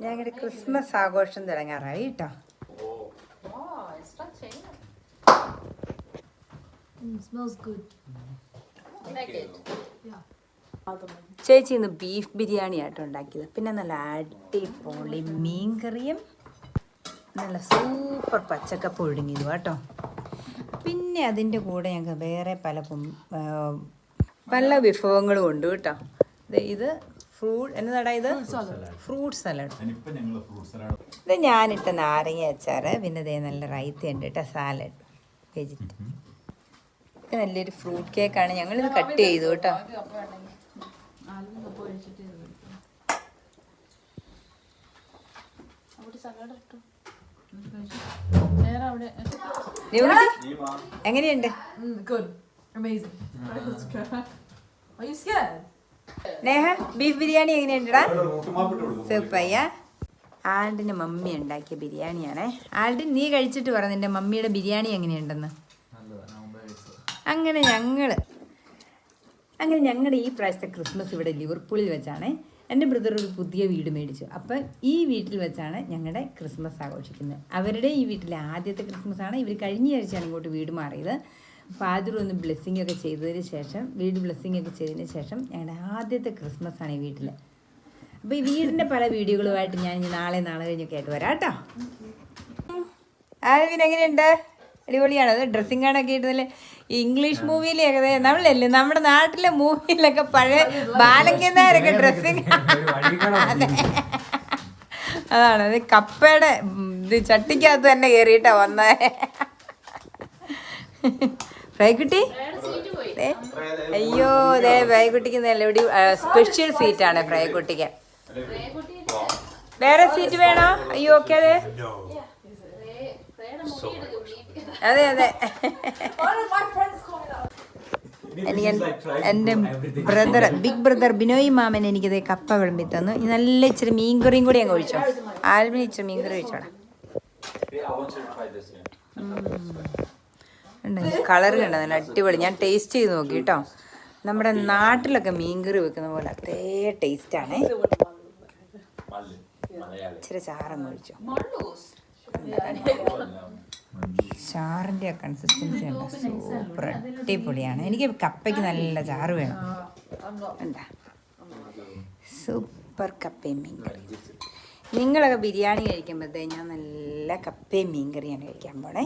ഞങ്ങളുടെ ക്രിസ്മസ് ആഘോഷം തുടങ്ങാറായി കേട്ടോ. ചേച്ചി ഇന്ന് ബീഫ് ബിരിയാണി ആയിട്ട് ഉണ്ടാക്കിയത്. പിന്നെ നല്ല അടിപൊളി മീൻകറിയും നല്ല സൂപ്പർ പച്ചക്കപ്പ ഒഴുങ്ങിയതും കേട്ടോ. പിന്നെ അതിൻ്റെ കൂടെ ഞങ്ങൾക്ക് വേറെ പല വിഭവങ്ങളും ഉണ്ട് കേട്ടോ. ഇത് എന്നതാടാ ഇത് ഫ്രൂട്ട് സലാഡ്. ഇത് ഞാനിട്ട നാരങ്ങ അച്ചാറ്. പിന്നെ ഇതേ നല്ല റൈത്ത ഉണ്ട് കേട്ടോ. Salad vegetable. ഇത് നല്ലൊരു ഫ്രൂട്ട് കേക്കാണ്. ഞങ്ങളിത് കട്ട് ചെയ്തു കേട്ടോ. എങ്ങനെയുണ്ട്? നേഹ ബീഫ് ബിരിയാണി എങ്ങനെയുണ്ടടാ? സൂപ്പയ്യ. ആൽഡിൻ്റെ മമ്മി ഉണ്ടാക്കിയ ബിരിയാണിയാണേ. ആൽഡിൻ നീ കഴിച്ചിട്ട് പറ നിന്റെ മമ്മിയുടെ ബിരിയാണി എങ്ങനെയുണ്ടെന്ന്. അങ്ങനെ ഞങ്ങളുടെ ഈ പ്രാവശ്യത്തെ ക്രിസ്മസ് ഇവിടെ ലിവർപൂളിൽ വെച്ചാണ്. എൻ്റെ ബ്രദർ ഒരു പുതിയ വീട് മേടിച്ചു. അപ്പം ഈ വീട്ടിൽ വെച്ചാണ് ഞങ്ങളുടെ ക്രിസ്മസ് ആഘോഷിക്കുന്നത്. അവരുടെ ഈ വീട്ടിലെ ആദ്യത്തെ ക്രിസ്മസ് ആണ്. ഇവർ കഴിഞ്ഞ ആഴ്ചയാണ് ഇങ്ങോട്ട് വീട് മാറിയത്. ഫാദർ ഒന്ന് ബ്ലെസ്സിങ് ഒക്കെ ചെയ്തതിന് ശേഷം, വീട് ബ്ലെസ്സിങ് ഒക്കെ ചെയ്തതിന് ശേഷം ഞങ്ങളുടെ ആദ്യത്തെ ക്രിസ്മസ് ആണ് ഈ വീട്ടിൽ. അപ്പോൾ ഈ വീടിൻ്റെ പല വീഡിയോകളുമായിട്ട് ഞാൻ നാളെ കഴിഞ്ഞൊക്കെ ആയിട്ട് വരാം കേട്ടോ. ആൽവിൻ എങ്ങനെയുണ്ട്? അടിപൊളിയാണ്. അത് ഡ്രസ്സിങ് കാണൊക്കെ ഇട്ടതിൽ ഇംഗ്ലീഷ് മൂവിയിൽ ഏകദേശം നമ്മളല്ലേ നമ്മുടെ നാട്ടിലെ മൂവിയിലൊക്കെ പഴയ ബാലങ്കനാരൊക്കെ ഡ്രസ്സിങ്. അതാണ് അത് കപ്പയുടെ ഇത് ചട്ടിക്കകത്ത് തന്നെ കയറിയിട്ടാ വന്നേ. ഫ്രൈക്കുട്ടി അയ്യോ അതെ ഫ്രൈക്കുട്ടിക്ക് നല്ല ഇവിടെ സ്പെഷ്യൽ സീറ്റാണ് ഫ്രൈക്കുട്ടിക്ക്. വേറെ സീറ്റ് വേണോ? അയ്യോ ഓക്കെ അതെ അതെ. എനിക്ക് എൻ്റെ ബിഗ് ബ്രദർ ബിനോയ് മാമൻ എനിക്കത് കപ്പ വിളമ്പി തന്നു. നല്ല ഇച്ചിരി മീൻകറിയും കൂടി അങ്ങ് ഒഴിച്ചോ. ആൽവിന് ഇച്ചിരി മീൻകറി ഒഴിച്ചോടാ. കളർ കണ്ടോ നല്ല അടിപൊളി. ഞാൻ ടേസ്റ്റ് ചെയ്ത് നോക്കി കേട്ടോ. നമ്മുടെ നാട്ടിലൊക്കെ മീൻകറി വെക്കുന്ന പോലെ അതേ ടേസ്റ്റാണ്. ഇച്ചിരി ചാറങ്ങ് ഒഴിച്ചോ. ചാറിൻ്റെ ആ കൺസിസ്റ്റൻസി ഉണ്ട്. സൂപ്പർ അടിപൊളിയാണ്. എനിക്ക് കപ്പയ്ക്ക് നല്ല ചാറ് വേണം. എന്താ സൂപ്പർ കപ്പയും മീൻകറി. നിങ്ങളൊക്കെ ബിരിയാണി കഴിക്കുമ്പോഴത്തേ ഞാൻ നല്ല കപ്പയും മീൻകറിയാണ് കഴിക്കാൻ പോണേ.